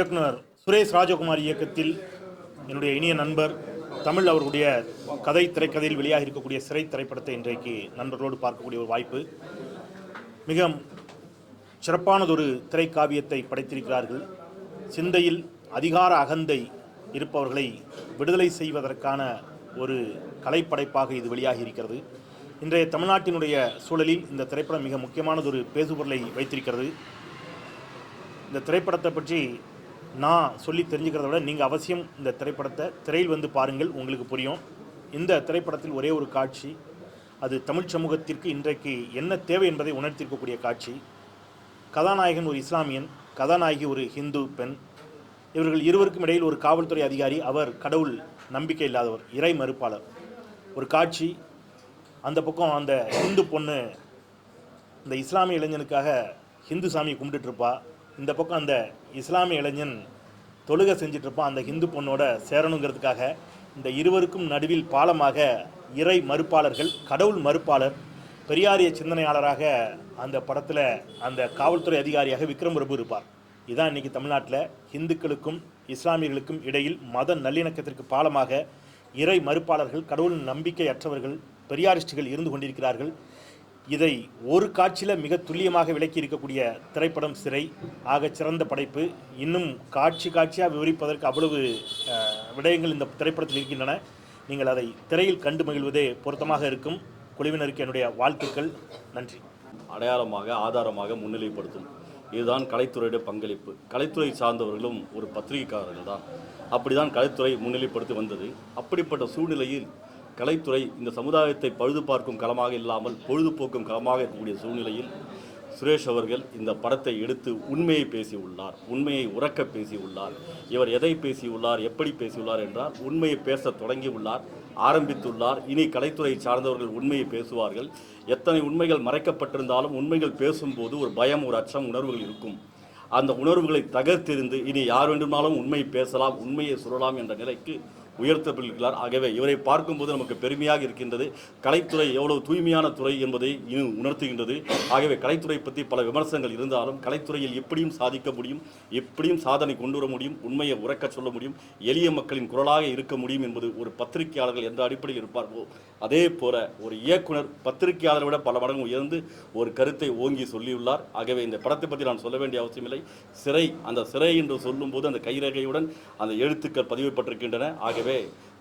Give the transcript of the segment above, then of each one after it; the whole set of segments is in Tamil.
இயக்குனர் சுரேஷ் ராஜகுமார் இயக்கத்தில் என்னுடைய இனிய நண்பர் தமிழ் அவர்களுடைய திரைக்கதையில் வெளியாக இருக்கக்கூடிய சிறை திரைப்படத்தை இன்றைக்கு நண்பர்களோடு பார்க்கக்கூடிய ஒரு வாய்ப்பு. மிக சிறப்பானதொரு திரைக்காவியத்தை படைத்திருக்கிறார்கள். சிந்தையில் அதிகார அகந்தை இருப்பவர்களை விடுதலை செய்வதற்கான ஒரு கலைப்படைப்பாக இது வெளியாகி இருக்கிறது. இன்றைய தமிழ்நாட்டினுடைய சூழலில் இந்த திரைப்படம் மிக முக்கியமானதொரு பேசுபொருளை வைத்திருக்கிறது. இந்த திரைப்படத்தை பற்றி நான் சொல்லி தெரிஞ்சுக்கிறத விட நீங்கள் அவசியம் இந்த திரைப்படத்தை திரையில் வந்து பாருங்கள், உங்களுக்கு புரியும். இந்த திரைப்படத்தில் ஒரே ஒரு காட்சி, அது தமிழ் சமூகத்திற்கு இன்றைக்கு என்ன தேவை என்பதை உணர்த்திருக்கக்கூடிய காட்சி. கதாநாயகன் ஒரு இஸ்லாமியன், கதாநாயகி ஒரு ஹிந்து பெண். இவர்கள் இருவருக்கும் இடையில் ஒரு காவல்துறை அதிகாரி, அவர் கடவுள் நம்பிக்கை இல்லாதவர், இறை மறுப்பாளர். ஒரு காட்சி, அந்த பக்கம் அந்த ஹிந்து பொண்ணு இந்த இஸ்லாமிய இளைஞனுக்காக ஹிந்து சாமியை கும்பிட்டுருப்பா. இந்த பக்கம் அந்த இஸ்லாமிய இளைஞன் தொழுகை செஞ்சிட்ருப்பான் அந்த ஹிந்து பொண்ணோட சேரணுங்கிறதுக்காக. இந்த இருவருக்கும் நடுவில் பாலமாக இறை மறுப்பாளர்கள், கடவுள் மறுப்பாளர், பெரியாரிய சிந்தனையாளராக அந்த படத்தில் அந்த காவல்துறை அதிகாரியாக விக்ரம் பிரபு இருப்பார். இதுதான் இன்றைக்கி தமிழ்நாட்டில் இந்துக்களுக்கும் இஸ்லாமியர்களுக்கும் இடையில் மத நல்லிணக்கத்திற்கு பாலமாக இறை மறுப்பாளர்கள், கடவுள் நம்பிக்கை அற்றவர்கள், பெரியாரிஸ்டுகள் இருந்து கொண்டிருக்கிறார்கள். இதை ஒரு காட்சியில் மிக துல்லியமாக விளக்கி இருக்கக்கூடிய திரைப்படம் சிறை. ஆக சிறந்த படைப்பு. இன்னும் காட்சியாக விவரிப்பதற்கு அவ்வளவு விடயங்கள் இந்த திரைப்படத்தில் இருக்கின்றன. நீங்கள் அதை திரையில் கண்டு மகிழ்வதே பொருத்தமாக இருக்கும். குழுவினருக்கு என்னுடைய வாழ்த்துக்கள். நன்றி. அடையாளமாக ஆதாரமாக முன்னிலைப்படுத்தும் இதுதான் கலைத்துறையுடைய பங்களிப்பு. கலைத்துறை சார்ந்தவர்களும் ஒரு பத்திரிகைக்காரர்கள் தான். அப்படி தான் கலைத்துறை முன்னிலைப்படுத்தி வந்தது. அப்படிப்பட்ட சூழ்நிலையில் கலைத்துறை இந்த சமுதாயத்தை பழுது பார்க்கும் களமாக இல்லாமல் பொழுதுபோக்கும் களமாக இருக்கக்கூடிய சூழ்நிலையில் சுரேஷ் அவர்கள் இந்த படத்தை எடுத்து உண்மையை பேசியுள்ளார், உண்மையை உறக்க பேசியுள்ளார். இவர் எதை பேசியுள்ளார், எப்படி பேசியுள்ளார் என்றால் உண்மையை பேச தொடங்கியுள்ளார், ஆரம்பித்துள்ளார். இனி கலைத்துறை சார்ந்தவர்கள் உண்மையை பேசுவார்கள். எத்தனை உண்மைகள் மறைக்கப்பட்டிருந்தாலும் உண்மைகள் பேசும்போது ஒரு பயம், ஒரு அச்சம், உணர்வுகள் இருக்கும். அந்த உணர்வுகளை தகர்த்தெறிந்து இனி யார் வேண்டுமானாலும் உண்மையை பேசலாம், உண்மையை சொல்லலாம் என்ற நிலைக்கு உயர்த்தப்பட்டிருக்கிறார். ஆகவே இவரை பார்க்கும்போது நமக்கு பெருமையாக இருக்கின்றது. கலைத்துறை எவ்வளவு தூய்மையான துறை என்பதை இன்னும் உணர்த்துகின்றது. ஆகவே கலைத்துறை பற்றி பல விமர்சனங்கள் இருந்தாலும் கலைத்துறையில் எப்படியும் சாதிக்க முடியும், எப்படியும் சாதனை கொண்டு வர முடியும், உண்மையை உறக்க சொல்ல முடியும், எளிய மக்களின் குரலாக இருக்க முடியும் என்பது ஒரு பத்திரிகையாளர்கள் என்ற அடிப்படையில் இருப்பார்களோ அதே போல ஒரு இயக்குனர் பத்திரிகையாளரை விட பல மடங்கு உயர்ந்து ஒரு கருத்தை ஓங்கி சொல்லியுள்ளார். ஆகவே இந்த படத்தை பற்றி நான் சொல்ல வேண்டிய அவசியமில்லை. சிறை, அந்த சிறை என்று சொல்லும்போது அந்த கைரேகையுடன் அந்த எழுத்துக்கள் பதிவுபட்டிருக்கின்றன. ஆகவே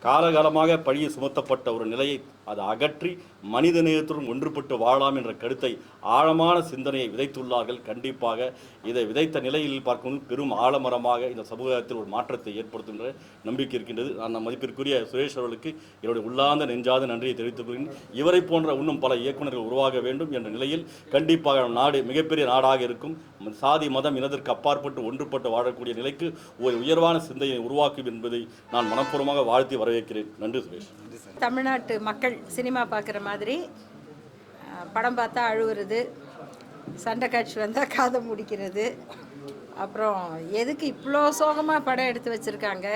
காலகாலமாக பழியை சுமத்தப்பட்ட ஒரு நிலையை அதை அகற்றி மனித நேயத்துடன் ஒன்றுபட்டு வாழலாம் என்ற கருத்தை, ஆழமான சிந்தனையை விதைத்துள்ளார்கள். கண்டிப்பாக இதை விதைத்த நிலையில் பார்க்கும்போது பெரும் ஆழமரமாக இந்த சமூகத்தில் ஒரு மாற்றத்தை ஏற்படுத்துகின்ற நம்பிக்கை இருக்கின்றது. நான் மதிப்பிற்குரிய சுரேஷ் அவர்களுக்கு என்னுடைய உள்ளார்ந்த நெஞ்சாத நன்றியை தெரிவித்துக் கொள்கிறேன். இவரை போன்ற இன்னும் பல இயக்குநர்கள் உருவாக வேண்டும் என்ற நிலையில் கண்டிப்பாக நாடு மிகப்பெரிய நாடாக இருக்கும். சாதி மதம் இனத்திற்கு அப்பாற்பட்டு ஒன்றுபட்டு வாழக்கூடிய நிலைக்கு ஒரு உயர்வான சிந்தையை உருவாக்கும் என்பதை நான் மனப்பூர்வமாக வாழ்த்தி வரவேற்கிறேன். நன்றி சுரேஷ். தமிழ்நாட்டு மக்கள் சினிமா பார்க்குற மாதிரி படம் பார்த்தா அழுவுறது, சண்டை காட்சி வந்தால் காதை முடிக்கிறது, அப்புறம் எதுக்கு இவ்வளோ சோகமாக படம் எடுத்து வச்சுருக்காங்க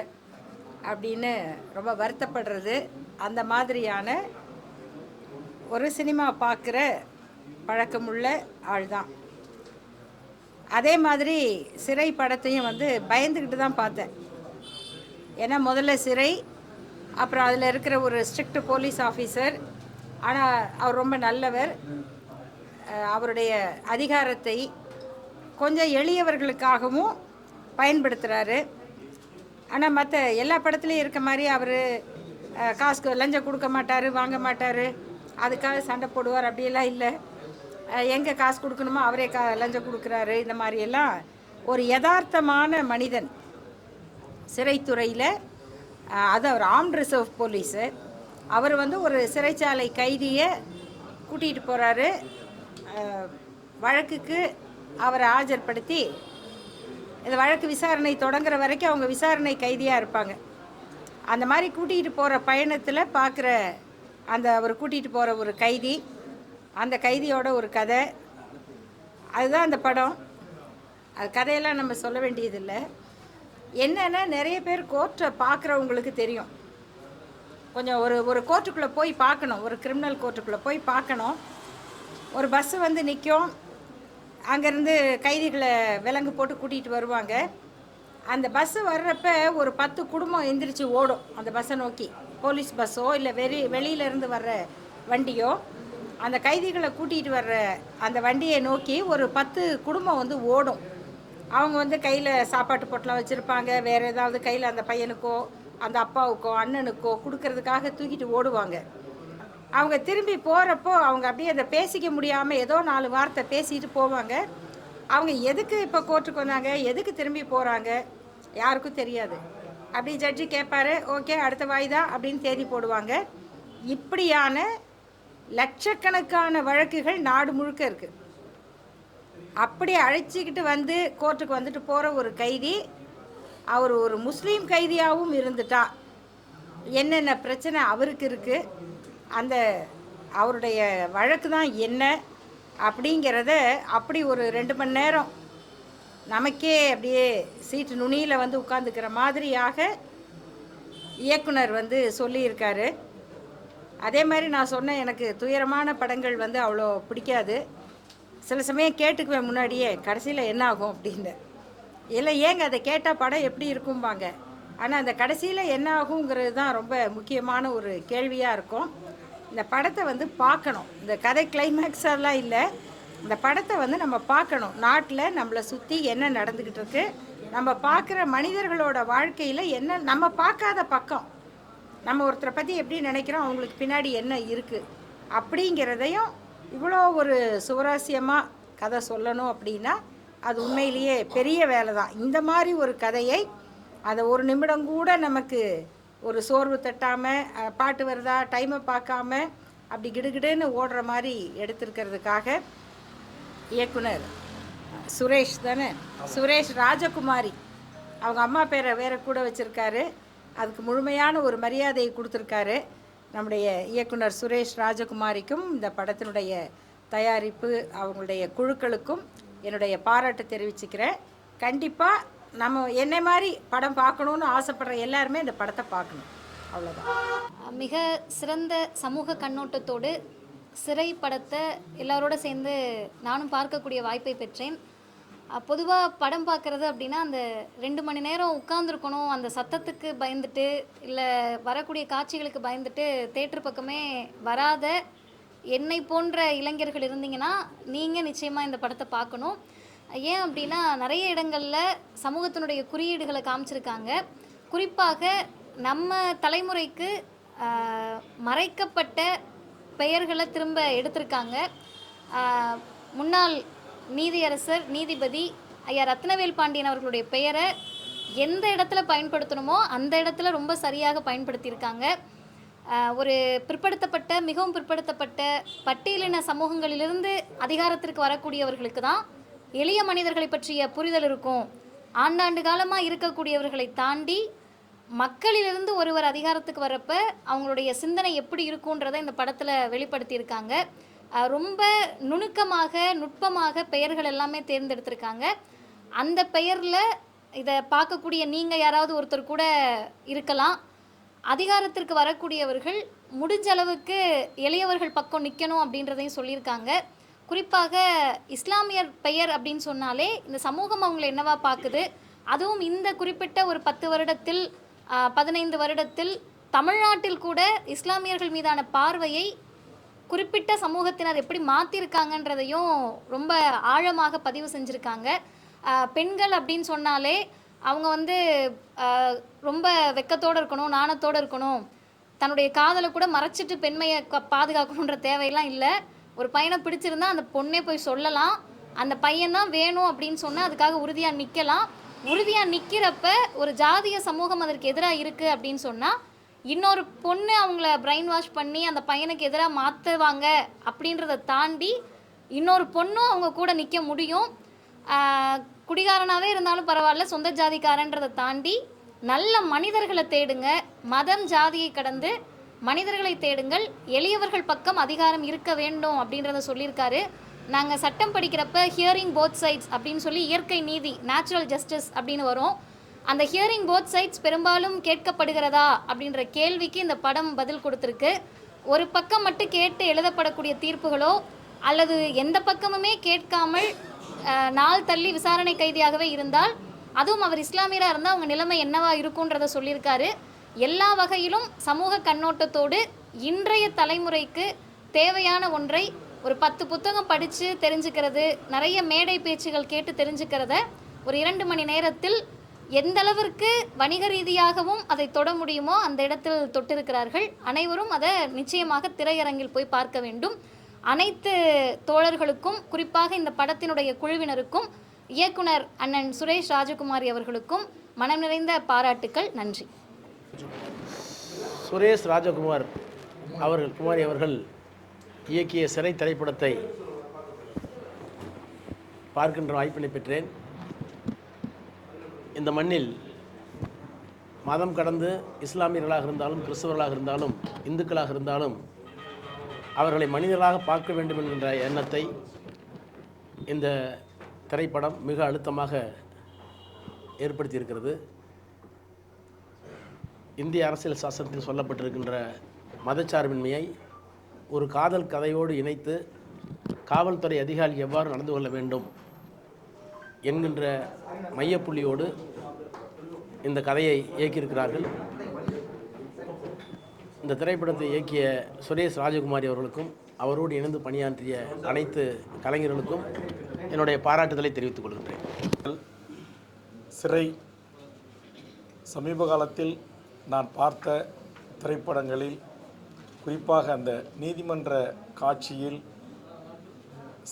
அப்படின்னு ரொம்ப வருத்தப்படுறது, அந்த மாதிரியான ஒரு சினிமா பார்க்குற பழக்கமுள்ள ஆள் தான். அதே மாதிரி சிறை படத்தையும் பயந்துக்கிட்டு தான் பார்த்தேன். ஏன்னா முதல்ல சிறை, அப்புறம் அதில் இருக்கிற ஒரு ஸ்ட்ரிக்ட் போலீஸ் ஆஃபீஸர், ஆனால் அவர் ரொம்ப நல்லவர். அவருடைய அதிகாரத்தை கொஞ்சம் எளியவர்களுக்காகவும் பயன்படுத்துகிறாரு. ஆனால் மற்ற எல்லா படத்துலையும் இருக்க மாதிரி அவர் காசுக்கு லஞ்சம் கொடுக்க மாட்டார், வாங்க மாட்டார், அதுக்காக சண்டை போடுவார், அப்படியெல்லாம் இல்லை. எங்கே காசு கொடுக்கணுமோ அவரே லஞ்சம் கொடுக்குறாரு. இந்த மாதிரியெல்லாம் ஒரு யதார்த்தமான மனிதன் சிறைத்துறையில். அது அவர் ஆர்ம்ட் ரிசர்வ் போலீஸு. அவர் ஒரு சிறைச்சாலை கைதியை கூட்டிகிட்டு போகிறாரு. வழக்குக்கு அவரை ஆஜர்படுத்தி இந்த வழக்கு விசாரணை தொடங்குற வரைக்கும் அவங்க விசாரணை கைதியாக இருப்பாங்க. அந்த மாதிரி கூட்டிகிட்டு போகிற பயணத்தில் பார்க்குற அந்த அவர் கூட்டிகிட்டு போகிற ஒரு கைதி, அந்த கைதியோட ஒரு கதை, அதுதான் அந்த படம். அது கதையெல்லாம் நம்ம சொல்ல வேண்டியதில்லை. என்னென்னா நிறைய பேர் கோர்ட்டை பார்க்குறவங்களுக்கு தெரியும். கொஞ்சம் ஒரு கோர்ட்டுக்குள்ளே போய் பார்க்கணும், ஒரு கிரிமினல் கோர்ட்டுக்குள்ளே போய் பார்க்கணும். ஒரு பஸ்ஸு நிற்கும், அங்கேருந்து கைதிகளை விலங்கு போட்டு கூட்டிகிட்டு வருவாங்க. அந்த பஸ்ஸு வர்றப்ப ஒரு 10 குடும்பம் எந்திரிச்சு ஓடும் அந்த பஸ்ஸை நோக்கி. போலீஸ் பஸ்ஸோ இல்லை வெளியிலேருந்து வர்ற வண்டியோ அந்த கைதிகளை கூட்டிகிட்டு வர்ற அந்த வண்டியை நோக்கி ஒரு 10 குடும்பம் வந்து ஓடும். அவங்க வந்து கையில் சாப்பாட்டு பொட்டலம் வச்சுருப்பாங்க, வேறு ஏதாவது கையில் அந்த பையனுக்கோ அந்த அப்பாவுக்கோ அண்ணனுக்கோ கொடுக்கறதுக்காக தூக்கிட்டு ஓடுவாங்க. அவங்க திரும்பி போகிறப்போ அவங்க அப்படியே அதை பேசிக்க முடியாமல் ஏதோ 4 வார்த்தை பேசிட்டு போவாங்க. அவங்க எதுக்கு இப்போ கோர்ட்டுக்கு வந்தாங்க, எதுக்கு திரும்பி போகிறாங்க யாருக்கும் தெரியாது. அப்படி ஜட்ஜி கேட்பாரு, ஓகே அடுத்த வாய்தா அப்படின்னு தேதி போடுவாங்க. இப்படியான லட்சக்கணக்கான வழக்குகள் நாடு முழுக்க இருக்குது. அப்படி அழைச்சிக்கிட்டு வந்து கோர்ட்டுக்கு வந்துட்டு போகிற ஒரு கைதி அவர் ஒரு முஸ்லீம் கைதியாகவும் இருந்துட்டா என்னென்ன பிரச்சனை அவருக்கு இருக்குது, அந்த அவருடைய வழக்கு தான் என்ன அப்படிங்கிறத அப்படி ஒரு 2 மணி நேரம் நமக்கே அப்படியே சீட்டு நுனியில் வந்து உட்காந்துக்கிற மாதிரியாக இயக்குனர் வந்து சொல்லியிருக்காரு. அதே மாதிரி நான் சொன்னேன், எனக்கு துயரமான படங்கள் வந்து அவ்வளோ பிடிக்காது. சில சமயம் கேட்டுக்குவேன் முன்னாடியே கடைசியில் என்ன ஆகும் அப்படின்னு. இல்லை ஏங்க அதை கேட்டால் படம் எப்படி இருக்கும்பாங்க. ஆனால் அந்த கடைசியில் என்ன ஆகுங்கிறது தான் ரொம்ப முக்கியமான ஒரு கேள்வியாக இருக்கும். இந்த படத்தை வந்து பார்க்கணும். இந்த கதை கிளைமேக்ஸெல்லாம் இல்லை, இந்த படத்தை வந்து நம்ம பார்க்கணும். நாட்டில் நம்மளை சுற்றி என்ன நடந்துக்கிட்டு இருக்கு, நம்ம பார்க்குற மனிதர்களோட வாழ்க்கையில் என்ன நம்ம பார்க்காத பக்கம், நம்ம ஒருத்தரை பற்றி எப்படி நினைக்கிறோம், அவங்களுக்கு பின்னாடி என்ன இருக்குது அப்படிங்கிறதையும் இவ்வளோ ஒரு சுவாரஸ்யமாக கதை சொல்லணும் அப்படின்னா அது உண்மையிலேயே பெரிய வேலை தான். இந்த மாதிரி ஒரு கதையை அதை ஒரு நிமிடம் கூட நமக்கு ஒரு சோர்வு தட்டாமல், பாட்டு வருதா டைமை பார்க்காம அப்படி கிடுகிடுன்னு ஓடுற மாதிரி எடுத்திருக்கிறதுக்காக இயக்குனர் சுரேஷ் தானே, சுரேஷ் ராஜகுமாரி, அவங்க அம்மா பேரை வேற கூட வச்சுருக்காரு. அதுக்கு முழுமையான ஒரு மரியாதையை கொடுத்துருக்காரு. நம்முடைய இயக்குனர் சுரேஷ் ராஜகுமாரிக்கும் இந்த படத்தினுடைய தயாரிப்பு அவங்களுடைய குழுக்களுக்கும் என்னுடைய பாராட்டு தெரிவிச்சுக்கிறேன். கண்டிப்பாக நம்ம என்னை மாதிரி படம் பார்க்கணுன்னு ஆசைப்படுற எல்லாருமே இந்த படத்தை பார்க்கணும். அவ்வளோதான். மிக சிறந்த சமூக கண்ணோட்டத்தோடு சிறை படத்தை எல்லாரோட சேர்ந்து நானும் பார்க்கக்கூடிய வாய்ப்பை பெற்றேன். பொதுவாக படம் பார்க்குறது அப்படின்னா அந்த 2 மணி நேரம் உட்காந்துருக்கணும், அந்த சத்தத்துக்கு பயந்துட்டு இல்லை வரக்கூடிய காட்சிகளுக்கு பயந்துட்டு தேட்டர் பக்கமே வராத என்னை போன்ற இளைஞர்கள் இருந்தீங்கன்னா நீங்கள் நிச்சயமாக இந்த படத்தை பார்க்கணும். ஏன் அப்படின்னா நிறைய இடங்களில் சமூகத்தினுடைய குறியீடுகளை காமிச்சிருக்காங்க. குறிப்பாக நம்ம தலைமுறைக்கு மறைக்கப்பட்ட பெயர்களை திரும்ப எடுத்திருக்காங்க. முன்னாள் நீதியரசர் நீதிபதி ஐயா ரத்னவேல் பாண்டியன் அவர்களுடைய பெயரை எந்த இடத்துல பயன்படுத்தணுமோ அந்த இடத்துல ரொம்ப சரியாக பயன்படுத்தியிருக்காங்க. ஒரு பிற்படுத்தப்பட்ட மிகவும் பிற்படுத்தப்பட்ட பட்டியலின சமூகங்களிலிருந்து அதிகாரத்திற்கு வரக்கூடியவர்களுக்கு தான் எளிய மனிதர்களை பற்றிய புரிதல் இருக்கும். ஆண்டாண்டு காலமாக இருக்கக்கூடியவர்களை தாண்டி மக்களிலிருந்து ஒருவர் அதிகாரத்துக்கு வரப்போ அவங்களுடைய சிந்தனை எப்படி இருக்குன்றதை இந்த படத்தில் வெளிப்படுத்தியிருக்காங்க. ரொம்ப நுணுக்கமாக நுட்பமாக பெயர்கள் எல்லாமே தேர்ந்தெடுத்திருக்காங்க. அந்த பெயரில் இதை பார்க்கக்கூடிய நீங்கள் யாராவது ஒருத்தர் கூட இருக்கலாம். அதிகாரத்திற்கு வரக்கூடியவர்கள் முடிஞ்ச அளவுக்கு எளியவர்கள் பக்கம் நிற்கணும் அப்படின்றதையும் சொல்லியிருக்காங்க. குறிப்பாக இஸ்லாமியர் பெயர் அப்படின்னு சொன்னாலே இந்த சமூகம் அவங்களை என்னவா பார்க்குது, அதுவும் இந்த குறிப்பிட்ட ஒரு 10 வருடத்தில் 15 வருடத்தில் தமிழ்நாட்டில் கூட இஸ்லாமியர்கள் மீதான பார்வையை குறிப்பிட்ட சமூகத்தினர் எப்படி மாற்றிருக்காங்கன்றதையும் ரொம்ப ஆழமாக பதிவு செஞ்சுருக்காங்க. பெண்கள் அப்படின்னு சொன்னாலே அவங்க வந்து ரொம்ப வெக்கத்தோடு இருக்கணும், நாணத்தோடு இருக்கணும், தன்னுடைய காதலை கூட மறைச்சிட்டு பெண்மையை பாதுகாக்கணுன்ற தேவையெல்லாம் இல்லை. ஒரு பையனை பிடிச்சிருந்தா அந்த பொண்ணே போய் சொல்லலாம், அந்த பையன்தான் வேணும் அப்படின்னு சொன்னால் அதுக்காக உறுதியாக நிற்கலாம். உறுதியாக நிற்கிறப்ப ஒரு ஜாதிய சமூகம் அதற்கு எதிராக இருக்குது அப்படின்னு சொன்னால் இன்னொரு பொண்ணு அவங்கள பிரெயின் வாஷ் பண்ணி அந்த பையனுக்கு எதிராக மாற்றுவாங்க அப்படின்றத தாண்டி இன்னொரு பொண்ணும் அவங்க கூட நிற்க முடியும். குடிகாரனாகவே இருந்தாலும் பரவாயில்ல, சொந்த ஜாதிக்காரன்றதை தாண்டி நல்ல மனிதர்களை தேடுங்க, மதம் ஜாதியை கடந்து மனிதர்களை தேடுங்கள், எளியவர்கள் பக்கம் அதிகாரம் இருக்க வேண்டும் அப்படின்றத சொல்லியிருக்காரு. நாங்கள் சட்டம் படிக்கிறப்ப ஹியரிங் போத் சைட்ஸ் அப்படின்னு சொல்லி இயற்கை நீதி நேச்சுரல் ஜஸ்டிஸ் அப்படின்னு வரும். அந்த ஹியரிங் போத் சைட்ஸ் பெரும்பாலும் கேட்கப்படுகிறதா அப்படின்ற கேள்விக்கு இந்த படம் பதில் கொடுத்துருக்கு. ஒரு பக்கம் மட்டும் கேட்டு எழுதப்படக்கூடிய தீர்ப்புகளோ அல்லது எந்த பக்கமுமே கேட்காமல் நாள் தள்ளி விசாரணை கைதியாகவே இருந்தால் அதுவும் அவர் இஸ்லாமியராக இருந்தால் அவங்க நிலைமை என்னவா இருக்குன்றத சொல்லியிருக்காரு. எல்லா வகையிலும் சமூக கண்ணோட்டத்தோடு இன்றைய தலைமுறைக்கு தேவையான ஒன்றை ஒரு 10 புத்தகம் படித்து தெரிஞ்சுக்கிறது, நிறைய மேடை பேச்சுகள் கேட்டு தெரிஞ்சுக்கிறத ஒரு 2 மணி நேரத்தில் எந்த அளவிற்கு வணிக ரீதியாகவும் அதை தொட முடியுமோ அந்த இடத்தில் தொட்டிருக்கிறார்கள். அனைவரும் அதை நிச்சயமாக திரையரங்கில் போய் பார்க்க வேண்டும். அனைத்து தோழர்களுக்கும், குறிப்பாக இந்த படத்தினுடைய குழுவினருக்கும், இயக்குனர் அண்ணன் சுரேஷ் ராஜகுமாரி அவர்களுக்கும் மனம் நிறைந்த பாராட்டுக்கள். நன்றி. சுரேஷ் ராஜகுமாரி அவர்கள் இயக்கிய சிறை திரைப்படத்தை பார்க்கின்ற வாய்ப்பினை பெற்றேன். இந்த மண்ணில் மதம் கடந்து இஸ்லாமியர்களாக இருந்தாலும், கிறிஸ்தவர்களாக இருந்தாலும், இந்துக்களாக இருந்தாலும் அவர்களை மனிதர்களாக பார்க்க வேண்டும் என்கின்ற எண்ணத்தை இந்த திரைப்படம் மிக அழுத்தமாக ஏற்படுத்தியிருக்கிறது. இந்திய அரசியல் சாசனத்தில் சொல்லப்பட்டிருக்கின்ற மதச்சார்பின்மையை ஒரு காதல் கதையோடு இணைத்து காவல்துறை அதிகாரி எவ்வாறு நடந்து கொள்ள வேண்டும் என்கின்ற மையப்புள்ளியோடு இந்த கதையை இயக்கியிருக்கிறார்கள். இந்த திரைப்படத்தை இயக்கிய சுரேஷ் ராஜகுமாரி அவர்களுக்கும் அவரோடு இணைந்து பணியாற்றிய அனைத்து கலைஞர்களுக்கும் என்னுடைய பாராட்டுதலை தெரிவித்துக் கொள்கின்றேன். சிறை சமீப காலத்தில் நான் பார்த்த திரைப்படங்களில் குறிப்பாக அந்த நீதிமன்ற காட்சியில்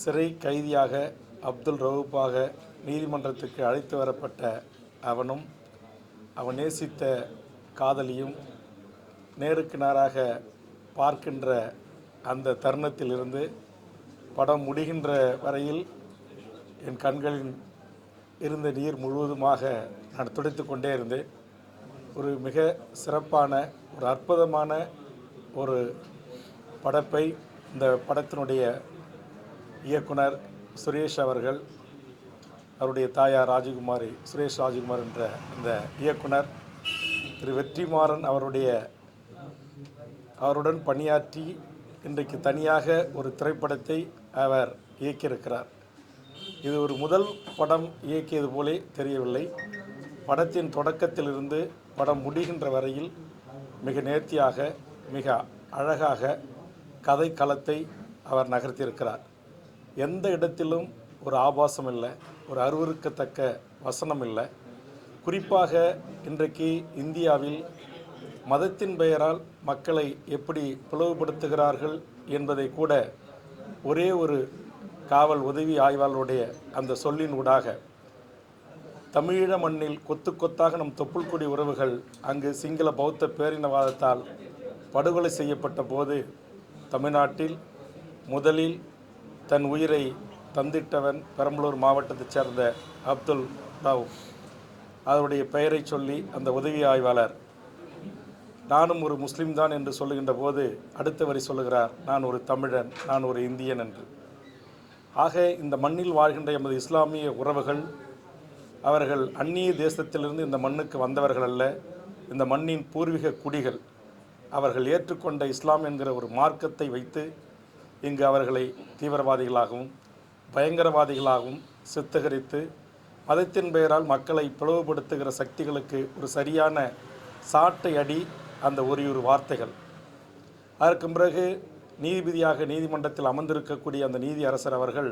சிறை கைதியாக அப்துல் ரவுப்பாக நீதிமன்றத்துக்கு அழைத்து வரப்பட்ட அவனும் அவன் நேசித்த காதலியும் நேருக்கு நேராக பார்க்கின்ற அந்த தருணத்திலிருந்து படம் முடிகின்ற வரையில் என் கண்களில் இருந்த நீர் முழுவதுமாக நான் துடைத்து கொண்டே இருந்தேன். ஒரு மிக சிறப்பான, ஒரு அற்புதமான ஒரு படைப்பை இந்த படத்தினுடைய இயக்குனர் சுரேஷ் அவர்கள், அவருடைய தாயார் ராஜகுமாரி, சுரேஷ் ராஜகுமார் என்ற இந்த இயக்குனர் திரு வெற்றிமாறன் அவருடன் பணியாற்றி இன்றைக்கு தனியாக ஒரு திரைப்படத்தை அவர் இயக்கியிருக்கிறார். இது ஒரு முதல் படம் இயக்கியது போலே தெரியவில்லை. படத்தின் தொடக்கத்திலிருந்து படம் முடிகின்ற வரையில் மிக நேர்த்தியாக, மிக அழகாக கதை களத்தை அவர் நகர்த்தியிருக்கிறார். எந்த இடத்திலும் ஒரு ஆபாசம் இல்லை, ஒரு அருவருக்கத்தக்க வசனம் இல்லை. குறிப்பாக இன்றைக்கு இந்தியாவில் மதத்தின் பெயரால் மக்களை எப்படி பிளவுபடுத்துகிறார்கள் என்பதை கூட ஒரே ஒரு காவல் உதவி ஆய்வாளருடைய அந்த சொல்லின் ஊடாக, தமிழீழ மண்ணில் கொத்து கொத்தாக நம் தொப்புள்கொடி உறவுகள் அங்கு சிங்கள பௌத்த பேரினவாதத்தால் படுகொலை செய்யப்பட்ட போது தமிழ்நாட்டில் முதலில் தன் உயிரை தந்திட்டவன் பெரம்பலூர் மாவட்டத்தைச் சேர்ந்த அப்துல் ரவுப். அவருடைய பெயரை சொல்லி அந்த உதவி ஆய்வாளர் நானும் ஒரு முஸ்லீம் தான் என்று சொல்லுகின்ற போது அடுத்த வரி சொல்லுகிறார், நான் ஒரு தமிழன், நான் ஒரு இந்தியன் என்று. ஆக இந்த மண்ணில் வாழ்கின்ற எமது இஸ்லாமிய உறவுகள் அவர்கள் அந்நிய தேசத்திலிருந்து இந்த மண்ணுக்கு வந்தவர்கள் அல்ல, இந்த மண்ணின் பூர்வீக குடிகள். அவர்கள் ஏற்றுக்கொண்ட இஸ்லாம் என்கிற ஒரு மார்க்கத்தை வைத்து இங்கு அவர்களை தீவிரவாதிகளாகவும் பயங்கரவாதிகளாகவும் சித்தகரித்து மதத்தின் பெயரால் மக்களை பிளவுபடுத்துகிற சக்திகளுக்கு ஒரு சரியான சாட்டை அடி அந்த ஒரு வார்த்தைகள். அதற்கு பிறகு நீதிபதியாக நீதிமன்றத்தில் அமர்ந்திருக்கக்கூடிய அந்த நீதி அரசர் அவர்கள்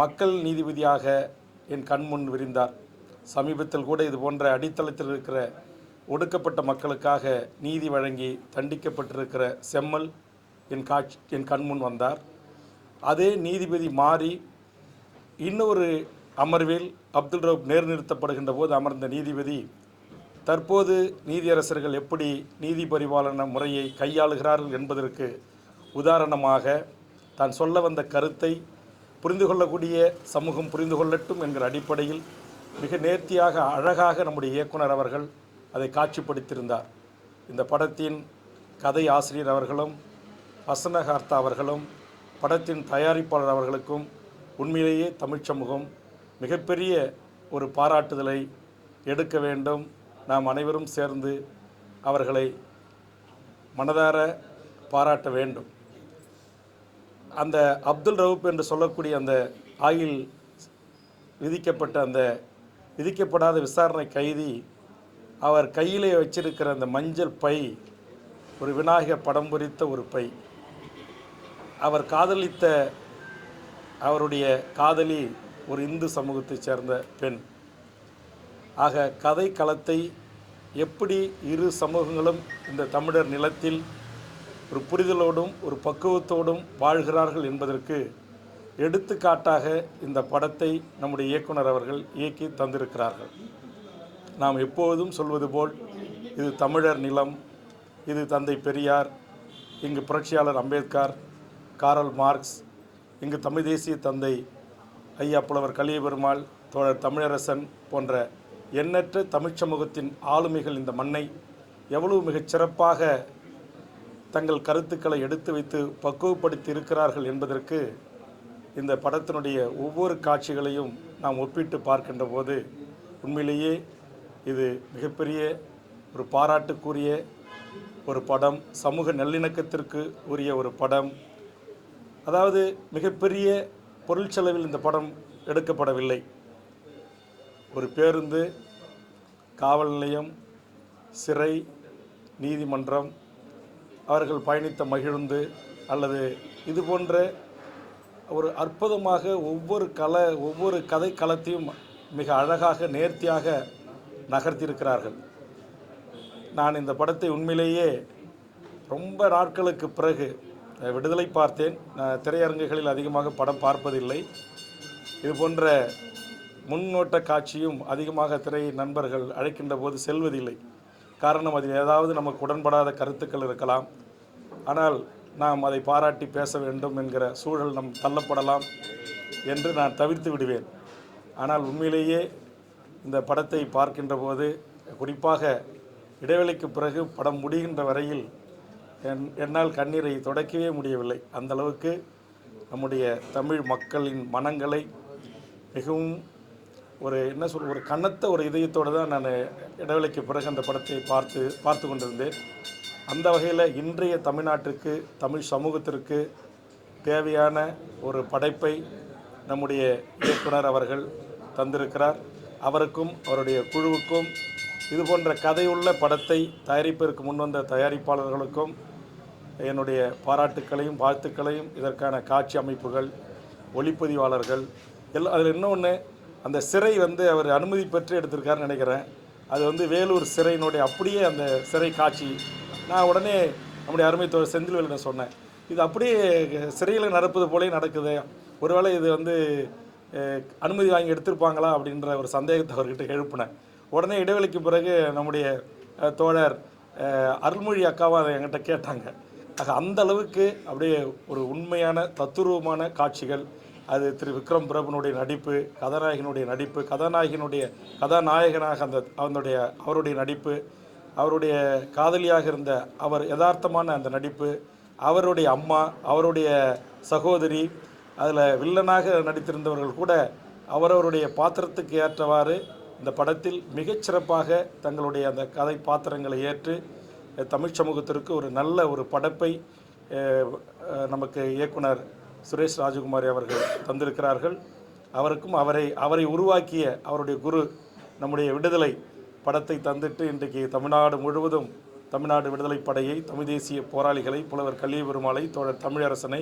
மக்கள் நீதிபதியாக என் கண்முன் விரிந்தார். சமீபத்தில் கூட இது போன்ற அடித்தளத்தில் இருக்கிற ஒடுக்கப்பட்ட மக்களுக்காக நீதி வழங்கி தண்டிக்கப்பட்டிருக்கிற செம்மல் என் கண்முன் வந்தார். அதே நீதிபதி மாறி இன்னொரு அமர்வில் அப்துல் ரவுப் நிறுத்தப்படுகின்ற போது அமர்ந்த நீதிபதி தற்போது நீதியரசர்கள் எப்படி நீதி பரிபாலன முறையை கையாளுகிறார்கள் என்பதற்கு உதாரணமாக தான் சொல்ல வந்த கருத்தை புரிந்து கொள்ளக்கூடிய சமூகம் புரிந்து கொள்ளட்டும் என்கிற அடிப்படையில் மிக நேர்த்தியாக அழகாக நம்முடைய இயக்குனர் அவர்கள் அதை காட்சிப்படுத்தியிருந்தார். இந்த படத்தின் கதை ஆசிரியர் அவர்களும் வசனகார்த்தா அவர்களும் படத்தின் தயாரிப்பாளர் அவர்களுக்கும் உண்மையிலேயே தமிழ் சமூகம் மிகப்பெரிய ஒரு பாராட்டுதலை எடுக்க வேண்டும். நாம் அனைவரும் சேர்ந்து அவர்களை மனதார பாராட்ட வேண்டும். அந்த அப்துல் ரவுப் என்று சொல்லக்கூடிய அந்த ஆயில் விதிக்கப்பட்ட அந்த விதிக்கப்படாத விசாரணை கைதி அவர் கையிலே வச்சிருக்கிற அந்த மஞ்சள் பை ஒரு விநாயகர் படம் பொறித்த ஒரு பை. அவர் காதலித்த அவருடைய காதலி ஒரு இந்து சமூகத்தைச் சேர்ந்த பெண். ஆக கதை களத்தை எப்படி இரு சமூகங்களும் இந்த தமிழர் நிலத்தில் ஒரு புரிதலோடும் ஒரு பக்குவத்தோடும் வாழ்கிறார்கள் என்பதற்கு எடுத்துக்காட்டாக இந்த படத்தை நம்முடைய இயக்குனர் அவர்கள் இயக்கி தந்திருக்கிறார்கள். நாம் எப்போதும் சொல்வது போல் இது தமிழர் நிலம், இது தந்தை பெரியார், இங்கு புரட்சியாளர் அம்பேத்கர், காரல் மார்க்ஸ், இங்கு தமிழ் தேசிய தந்தை ஐயா புலவர் கலியபெருமாள், தோழர் தமிழரசன் போன்ற எண்ணற்ற தமிழ் சமூகத்தின் ஆளுமைகள் இந்த மண்ணை எவ்வளவு மிகச் சிறப்பாக தங்கள் கருத்துக்களை எடுத்து வைத்து பக்குவப்படுத்தி இருக்கிறார்கள் என்பதற்கு இந்த படத்தினுடைய ஒவ்வொரு காட்சிகளையும் நாம் ஒப்பிட்டு பார்க்கின்ற போது உண்மையிலேயே இது மிகப்பெரிய ஒரு பாராட்டுக்குரிய ஒரு படம், சமூக நல்லிணக்கத்திற்கு உரிய ஒரு படம். அதாவது மிகப்பெரிய பொருள் செலவில் இந்த படம் எடுக்கப்படவில்லை. ஒரு பேருந்து, காவல் நிலையம், சிறை, நீதிமன்றம், அவர்கள் பயணித்த மகிழுந்து அல்லது இது போன்ற ஒரு அற்புதமாக ஒவ்வொரு கதை களத்தையும் மிக அழகாக நேர்த்தியாக நகர்த்தியிருக்கிறார்கள். நான் இந்த படத்தை உண்மையிலேயே ரொம்ப நாட்களுக்கு பிறகு விடுதலை பார்த்தேன். நான் திரையரங்குகளில் அதிகமாக படம் பார்ப்பதில்லை. இது போன்ற முன்னோட்ட காட்சியும் அதிகமாக திரை நண்பர்கள் அழைக்கின்ற போது செல்வதில்லை. காரணம், அதில் ஏதாவது நமக்கு உடன்படாத கருத்துக்கள் இருக்கலாம். ஆனால் நாம் அதை பாராட்டி பேச வேண்டும் என்கிற சூழல் நம் தள்ளப்படலாம் என்று நான் தவிர்த்து விடுவேன். ஆனால் உண்மையிலேயே இந்த படத்தை பார்க்கின்ற போது, குறிப்பாக இடைவெளிக்கு பிறகு படம் முடிகின்ற வரையில் என்னால் கண்ணீரை துடைக்கவே முடியவில்லை. அந்தளவுக்கு நம்முடைய தமிழ் மக்களின் மனங்களை மிகவும் ஒரு கனத்த ஒரு இதயத்தோடு தான் நான் இடைவெளிக்கு பிறகு அந்த படத்தை பார்த்து கொண்டிருந்தேன். அந்த வகையில் இன்றைய தமிழ்நாட்டுக்கு, தமிழ் சமூகத்திற்கு தேவையான ஒரு படைப்பை நம்முடைய இயக்குனர் அவர்கள் தந்திருக்கிறார். அவருக்கும் அவருடைய குழுவுக்கும், இது போன்ற கதையுள்ள படத்தை தயாரிப்பதற்கு முன்வந்த தயாரிப்பாளர்களுக்கும் என்னுடைய பாராட்டுக்களையும் வாழ்த்துக்களையும். இதற்கான காட்சி அமைப்புகள், ஒளிப்பதிவாளர்கள் எல்லாம். அதில் இன்னொன்று, அந்த சிறை அவர் அனுமதி பெற்று எடுத்திருக்காருன்னு நினைக்கிறேன். அது வேலூர் சிறையினுடைய அப்படியே அந்த சிறை காட்சி. நான் உடனே நம்முடைய அருமை தோழர் செந்தில்வேலிடம் சொன்னேன், இது அப்படியே சிறையில் நடப்பது போலே நடக்குது, ஒருவேளை இது அனுமதி வாங்கி எடுத்திருப்பாங்களா அப்படின்ற ஒரு சந்தேகத்தை அவர்கிட்ட எழுப்பினேன். உடனே இடைவெளிக்கு பிறகு நம்முடைய தோழர் அருள்மொழி அக்காவும் அதை என்கிட்ட கேட்டாங்க. ஆக அந்த அளவுக்கு அப்படியே ஒரு உண்மையான தத்துரூபமான காட்சிகள். அது திரு விக்ரம் பிரபுனுடைய நடிப்பு, கதாநாயகனுடைய நடிப்பு, கதாநாயகனாக அவருடைய நடிப்பு, அவருடைய காதலியாக இருந்த அவர் யதார்த்தமான அந்த நடிப்பு, அவருடைய அம்மா, அவருடைய சகோதரி, அதில் வில்லனாக நடித்திருந்தவர்கள் கூட அவரவருடைய பாத்திரத்துக்கு ஏற்றவாறு இந்த படத்தில் மிகச்சிறப்பாக தங்களுடைய அந்த கதை பாத்திரங்களை ஏற்று தமிழ் சமூகத்திற்கு ஒரு நல்ல ஒரு படைப்பை நமக்கு இயக்குனர் சுரேஷ் ராஜகுமாரி அவர்கள் தந்திருக்கிறார்கள். அவருக்கும் அவரை உருவாக்கிய அவருடைய குரு நம்முடைய விடுதலை படத்தை தந்துட்டு இன்றைக்கு தமிழ்நாடு முழுவதும் தமிழ்நாடு விடுதலை படையை, தமிழ் தேசிய போராளிகளை, புலவர் கலியபெருமாளை, தோழர் தமிழரசனை,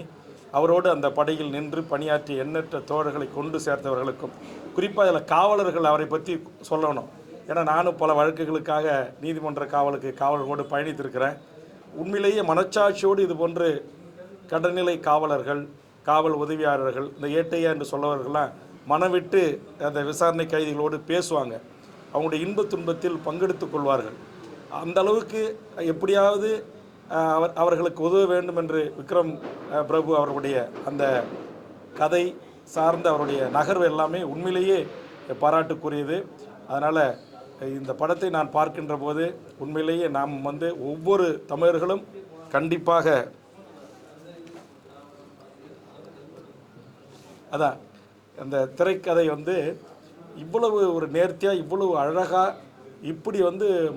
அவரோடு அந்த படையில் நின்று பணியாற்றிய எண்ணற்ற தோழர்களை கொண்டு சேர்த்தவர்களுக்கும், குறிப்பாக அதில் காவலர்கள் அவரை பற்றி சொல்லணும். ஏன்னா நானும் பல வழக்குகளுக்காக நீதிமன்ற காவலர்களோடு பயணித்திருக்கிறேன். உண்மையிலேயே மனச்சாட்சியோடு இது போன்று கடநிலை காவலர்கள், காவல் உதவியாளர்கள், இந்த ஏட்டையா என்று சொல்லவர்கள்லாம் மனவிட்டு அந்த விசாரணை கைதிகளோடு பேசுவாங்க. அவங்களுடைய இன்பத் துன்பத்தில் பங்கெடுத்துக் கொள்வார்கள். அந்த அளவுக்கு எப்படியாவது அவர்களுக்கு உதவ வேண்டும் என்று விக்ரம் பிரபு அவர்களுடைய அந்த கதை சார்ந்த அவருடைய நகர்வு எல்லாமே உண்மையிலேயே பாராட்டுக்குரியது. அதனால் இந்த படத்தை நான் பார்க்கின்ற போது உண்மையிலேயே நாம் ஒவ்வொரு தமிழர்களும் கண்டிப்பாக அதான் அந்த திரைக்கதை இவ்வளவு ஒரு நேர்த்தியாக, இவ்வளவு அழகாக, இப்படி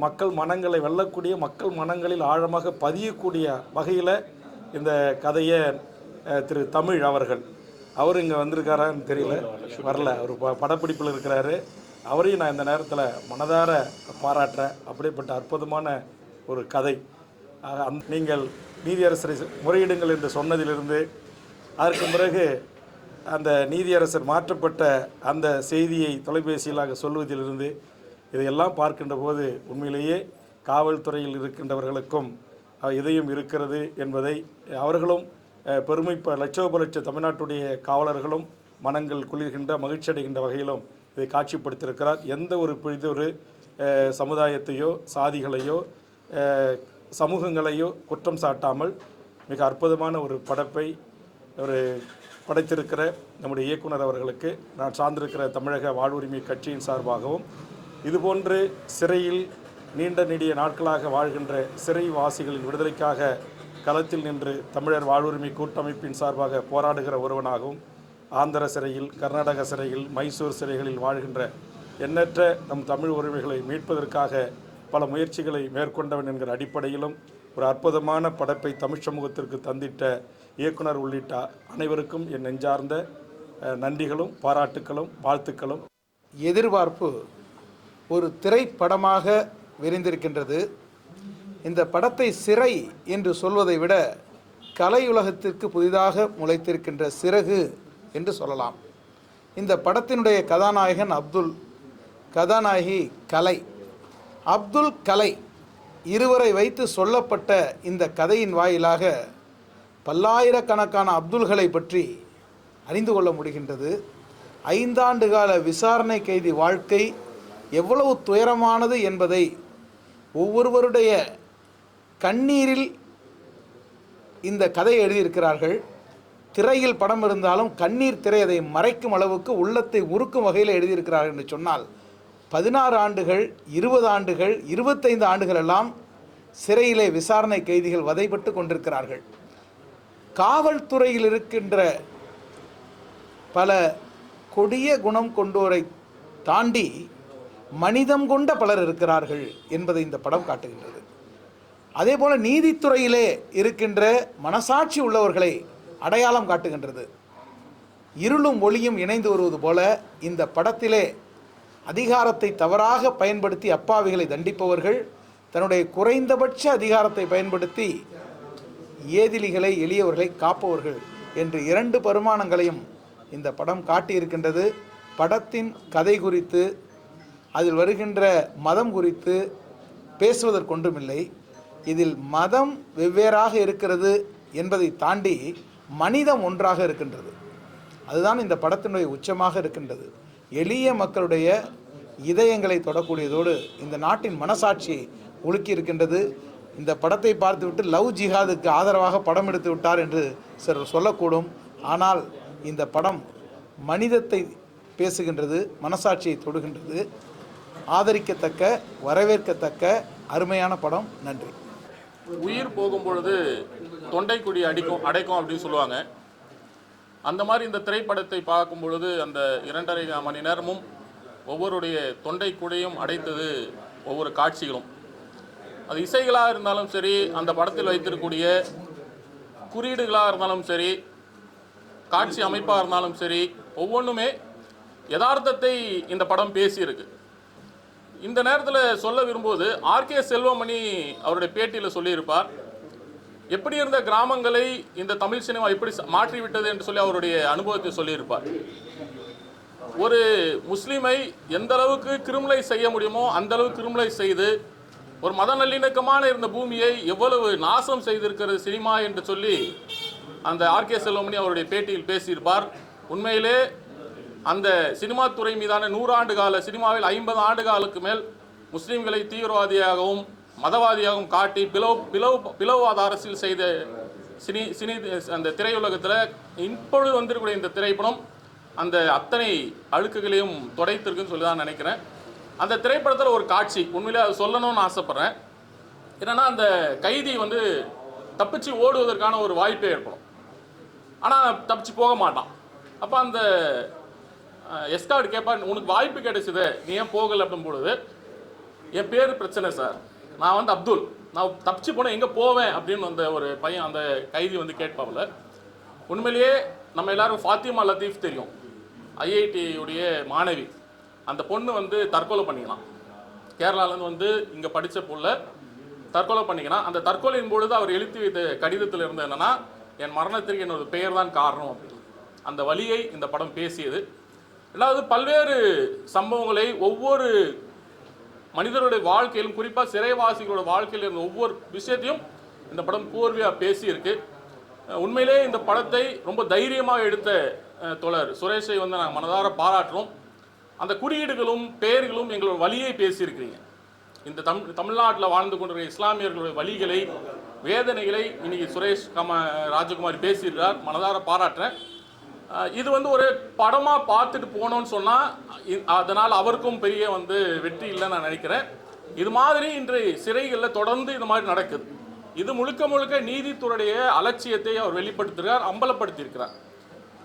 மக்கள் மனங்களை வெல்லக்கூடிய, மக்கள் மனங்களில் ஆழமாக பதியக்கூடிய வகையில் இந்த கதையை திரு தமிழ் அவர்கள், அவர் இங்கே வந்திருக்காரான்னு தெரியல, வரல, அவர் படப்பிடிப்பில் இருக்கிறாரு. அவரையும் நான் இந்த நேரத்தில் மனதார பாராட்டுறேன். அப்படிப்பட்ட அற்புதமான ஒரு கதை. நீங்கள் நீதியரசரை முறையிடுங்கள் என்று சொன்னதிலிருந்து அதற்கு பிறகு அந்த நீதியரசர் மாற்றப்பட்ட அந்த செய்தியை தொலைபேசியிலாக சொல்வதிலிருந்து இதையெல்லாம் பார்க்கின்ற போது உண்மையிலேயே காவல்துறையில் இருக்கின்றவர்களுக்கும் இதயம் இருக்கிறது என்பதை அவர்களும் லட்சோப லட்ச தமிழ்நாட்டுடைய காவலர்களும் மனங்கள் குளிர்கின்ற மகிழ்ச்சி அடைகின்ற வகையிலும் இதை காட்சிப்படுத்தியிருக்கிறார். எந்த ஒரு சமுதாயத்தையோ சாதிகளையோ சமூகங்களையோ குற்றம் சாட்டாமல் மிக அற்புதமான ஒரு படைப்பை படைத்திருக்கிற நம்முடைய இயக்குனர் அவர்களுக்கு நான் சார்ந்திருக்கிற தமிழக வாழ்வுரிமை கட்சியின் சார்பாகவும் இதுபோன்று சிறையில் நீண்ட நெடிய நாட்களாக வாழ்கின்ற சிறைவாசிகளின் விடுதலைக்காக களத்தில் நின்று தமிழர் வாழ்வுரிமை கூட்டமைப்பின் சார்பாக போராடுகிற ஒருவனாகவும் ஆந்திர சிறையில், கர்நாடக சிறையில், மைசூர் சிறைகளில் வாழ்கின்ற எண்ணற்ற நம் தமிழ் உரிமைகளை மீட்பதற்காக பல முயற்சிகளை மேற்கொண்டவன் என்கிற அடிப்படையிலும் ஒரு அற்புதமான படைப்பை தமிழ் சமூகத்திற்கு தந்திட்ட இயக்குனர் உள்ளிட்ட அனைவருக்கும் என் நெஞ்சார்ந்த நன்றிகளும் பாராட்டுக்களும் வாழ்த்துக்களும். எதிர்பார்ப்பு ஒரு திரைப்படமாக விரிந்திருக்கின்றது. இந்த படத்தை சிறை என்று சொல்வதை விட கலையுலகத்திற்கு புதிதாக முளைத்திருக்கின்ற சிறகு என்று சொல்லலாம். இந்த படத்தினுடைய கதாநாயகன் அப்துல், கதாநாயகி கலை. அப்துல், கலை இருவரை வைத்து சொல்லப்பட்ட இந்த கதையின் வாயிலாக பல்லாயிரக்கணக்கான அப்துல்களை பற்றி அறிந்து கொள்ள முடிகின்றது. 5 ஆண்டு கால விசாரணை கைதி வாழ்க்கை எவ்வளவு துயரமானது என்பதை ஒவ்வொருவருடைய கண்ணீரில் இந்த கதையை எழுதியிருக்கிறார்கள். திரையில் படம் இருந்தாலும் கண்ணீர் திரை அதை மறைக்கும் அளவுக்கு உள்ளத்தை உருக்கும் வகையில் எழுதியிருக்கிறார்கள் என்று சொன்னால் 16 ஆண்டுகள், 20 ஆண்டுகள், 25 ஆண்டுகள் எல்லாம் சிறையிலே விசாரணை கைதிகள் வதைப்பட்டு கொண்டிருக்கிறார்கள். காவல்துறையில் இருக்கின்ற பல கொடிய குணம் கொண்டோரை தாண்டி மனிதம் கொண்ட பலர் இருக்கிறார்கள் என்பதை இந்த படம் காட்டுகின்றது. அதே போல நீதித்துறையிலே இருக்கின்ற மனசாட்சி உள்ளவர்களை அடையாளம் காட்டுகின்றது. இருளும் ஒளியும் இணைந்து வருவது போல இந்த படத்திலே அதிகாரத்தை தவறாக பயன்படுத்தி அப்பாவிகளை தண்டிப்பவர்கள், தன்னுடைய குறைந்தபட்ச அதிகாரத்தை பயன்படுத்தி ஏதிலிகளை, எளியவர்களை காப்பவர்கள் என்று 2 பரிமாணங்களையும் இந்த படம் காட்டியிருக்கின்றது. படத்தின் கதை குறித்து, அதில் வருகின்ற மதம் குறித்து பேசுவதற்கொன்றுமில்லை. இதில் மதம் வெவ்வேறாக இருக்கிறது என்பதை தாண்டி மனிதம் ஒன்றாக இருக்கின்றது. அதுதான் இந்த படத்தினுடைய உச்சமாக இருக்கின்றது. எளிய மக்களுடைய இதயங்களை தொடக்கூடியதோடு இந்த நாட்டின் மனசாட்சியை உலுக்கி இருக்கின்றது. இந்த படத்தை பார்த்துவிட்டு லவ் ஜிஹாதுக்கு ஆதரவாக படம் எடுத்து விட்டார் என்று சிலர் சொல்லக்கூடும். ஆனால் இந்த படம் மனிதத்தை பேசுகின்றது, மனசாட்சியை தொடுகின்றது. ஆதரிக்கத்தக்க, வரவேற்கத்தக்க அருமையான படம். நன்றி. உயிர் போகும் பொழுது தொண்டைக்குடி அடைக்கும் அப்படின்னு சொல்லுவாங்க. அந்த மாதிரி இந்த திரைப்படத்தை பார்க்கும் பொழுது அந்த 2.5 மணி நேரமும் ஒவ்வொருடைய தொண்டைக்குடியும் அடைத்தது ஒவ்வொரு காட்சிகளும். அது இசைகளாக இருந்தாலும் சரி, அந்த படத்தில் வைத்திருக்கக்கூடிய குறியீடுகளாக இருந்தாலும் சரி, காட்சி அமைப்பாக இருந்தாலும் சரி, ஒவ்வொன்றுமே யதார்த்தத்தை இந்த படம் பேசியிருக்கு. இந்த நேரத்தில் சொல்ல விரும்புவது, ஆர்கே செல்வமணி அவருடைய பேட்டியில் சொல்லியிருப்பார், எப்படி இருந்த கிராமங்களை இந்த தமிழ் சினிமா எப்படி மாற்றிவிட்டது என்று சொல்லி அவருடைய அனுபவத்தை சொல்லியிருப்பார். ஒரு முஸ்லீமை எந்த அளவுக்கு கிரிமினலைஸ் செய்ய முடியுமோ அந்த அளவுக்கு கிரிமினலைஸ் செய்து ஒரு மத நல்லிணக்கமான இருந்த பூமியை எவ்வளவு நாசம் செய்திருக்கிறது சினிமா என்று சொல்லி அந்த ஆர்கே செல்வமணி அவருடைய பேட்டியில் பேசியிருப்பார். உண்மையிலே அந்த சினிமா துறை மீதான 100 ஆண்டு கால சினிமாவில் 50 ஆண்டு காலுக்கு மேல் முஸ்லீம்களை தீவிரவாதியாகவும் மதவாதியாகவும் காட்டி பிளவுவாத அரசியல் செய்த சினி அந்த திரையுலகத்தில் இப்பொழுது வந்திருக்கக்கூடிய இந்த திரைப்படம் அந்த அத்தனை அழுக்குகளையும் துடைத்திருக்குன்னு சொல்லி தான் நினைக்கிறேன். அந்த திரைப்படத்தில் ஒரு காட்சி உண்மையிலே அது சொல்லணும்னு ஆசைப்பட்றேன். என்னென்னா, அந்த கைதி தப்பிச்சு ஓடுவதற்கான ஒரு வாய்ப்பே ஏற்படும். ஆனால் தப்பிச்சு போக மாட்டான். அப்போ அந்த எஸ்கார்டு கேட்பார், உனக்கு வாய்ப்பு கிடைச்சது, நீ ஏன் போகலை அப்படின் பொழுது, என் பேர் பிரச்சனை சார், நான் அப்துல், நான் தப்பிச்சு போனேன், எங்கே போவேன் அப்படின்னு அந்த ஒரு பையன் அந்த கைதி கேட்பாவில். உண்மையிலேயே நம்ம எல்லாரும் ஃபாத்திமா லத்தீஃப் தெரியும், ஐஐடியுடைய மாணவி. அந்த பொண்ணு வந்து தற்கொலை பண்ணிக்கலாம். கேரளாலேருந்து வந்து இங்கே படித்த புள்ள தற்கொலை பண்ணிக்கலாம். அந்த தற்கொலையின் பொழுது அவர் எழுதி வைத்த கடிதத்தில் இருந்து என்னன்னா, என் மரணத்திற்கு என்னோட பெயர் தான் காரணம் அப்படின்னு. அந்த வலியை இந்த படம் பேசியது. ரெண்டாவது, பல்வேறு சம்பவங்களை ஒவ்வொரு மனிதருடைய வாழ்க்கையிலும், குறிப்பாக சிறைவாசிகளோட வாழ்க்கையில் இருந்த ஒவ்வொரு விஷயத்தையும் இந்த படம் கோர்வையாக பேசியிருக்கு. உண்மையிலே இந்த படத்தை ரொம்ப தைரியமாக எடுத்த தோழர் சுரேஷை வந்து நாங்கள் மனதார பாராட்டுறோம். அந்த குறியீடுகளும் பெயர்களும் எங்களோட வலியை பேசியிருக்கிறீங்க. இந்த தமிழ்நாட்டில் வாழ்ந்து கொண்டிருக்கிற இஸ்லாமியர்களுடைய வலிகளை, வேதனைகளை இன்னைக்கு சுரேஷ் ராஜகுமாரி பேசியிருக்கிறார். மனதார பாராட்டுறேன். இது வந்து ஒரு படமாக பார்த்துட்டு போனோன்னு சொன்னால் அதனால் அவருக்கும் பெரிய வந்து வெற்றி இல்லைன்னு நான் நினைக்கிறேன். இது மாதிரி இன்று சிறைகளில் தொடர்ந்து இது மாதிரி நடக்குது. இது முழுக்க முழுக்க நீதித்துறையுடைய அலட்சியத்தை அவர் வெளிப்படுத்துகிறார், அம்பலப்படுத்தியிருக்கிறார்.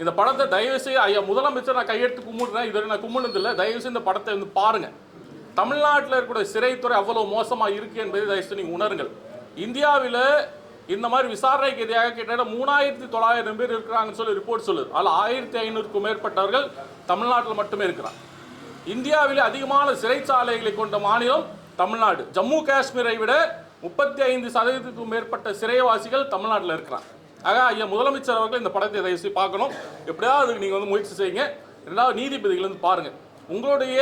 இந்த படத்தை தயவுசெய்து ஐயா முதலமைச்சர் நான் கையெடுத்து கும்பிடுறேன், இதுவரை நான் கும்பிடுறதில்லை, தயவுசெய்து இந்த படத்தை வந்து பாருங்கள். தமிழ்நாட்டில் இருக்கக்கூடிய சிறைத்துறை அவ்வளோ மோசமாக இருக்குது என்பதை தயவுசெய்து நீங்கள் உணருங்கள். இந்தியாவில் இந்த மாதிரி விசாரணைக்கு எதிராக கிட்டத்தட்ட 3900 பேர் இருக்கிறாங்கன்னு சொல்லி ரிப்போர்ட் சொல்லுது. அதில் 1500க்கும் மேற்பட்டவர்கள் தமிழ்நாட்டில் மட்டுமே இருக்கிறாங்க. இந்தியாவில் அதிகமான சிறைச்சாலைகளை கொண்ட மாநிலம் தமிழ்நாடு. ஜம்மு காஷ்மீரை விட 35% மேற்பட்ட சிறைவாசிகள் தமிழ்நாட்டில் இருக்கிறாங்க. ஆக ஐயா முதலமைச்சர் அவர்கள் இந்த படத்தை தயவுசெய்து பார்க்கணும். எப்படியாவது நீங்கள் வந்து முயற்சி செய்யுங்க. ரெண்டாவது, நீதிபதிகள் வந்து பாருங்கள். உங்களுடைய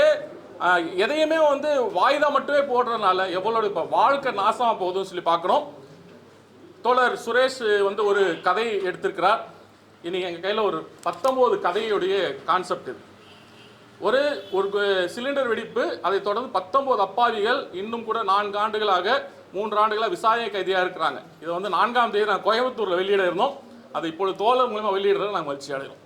எதையுமே வந்து வாய்தா மட்டுமே போடுறதுனால எவ்வளோ இப்போ வாழ்க்கை நாசமாக போகுதுன்னு சொல்லி பார்க்குறோம். தோழர் சுரேஷ் வந்து ஒரு கதை எடுத்திருக்கிறார். இன்னைக்கு எங்கள் கையில் ஒரு 19 கதையுடைய கான்செப்ட் இது. ஒரு சிலிண்டர் வெடிப்பு, அதை தொடர்ந்து 19 அப்பாவிகள் இன்னும் கூட 4 ஆண்டுகளாக 3 ஆண்டுகளாக விசாரணை கைதியாக இருக்கிறாங்க. இதை வந்து 4ஆம் தேதி நான் கோயம்புத்தூரில் வெளியிட இருந்தோம். அதை இப்பொழுது தோழர் மூலமாக வெளியிடுறது நாங்கள் மகிழ்ச்சி அடைகிறோம்.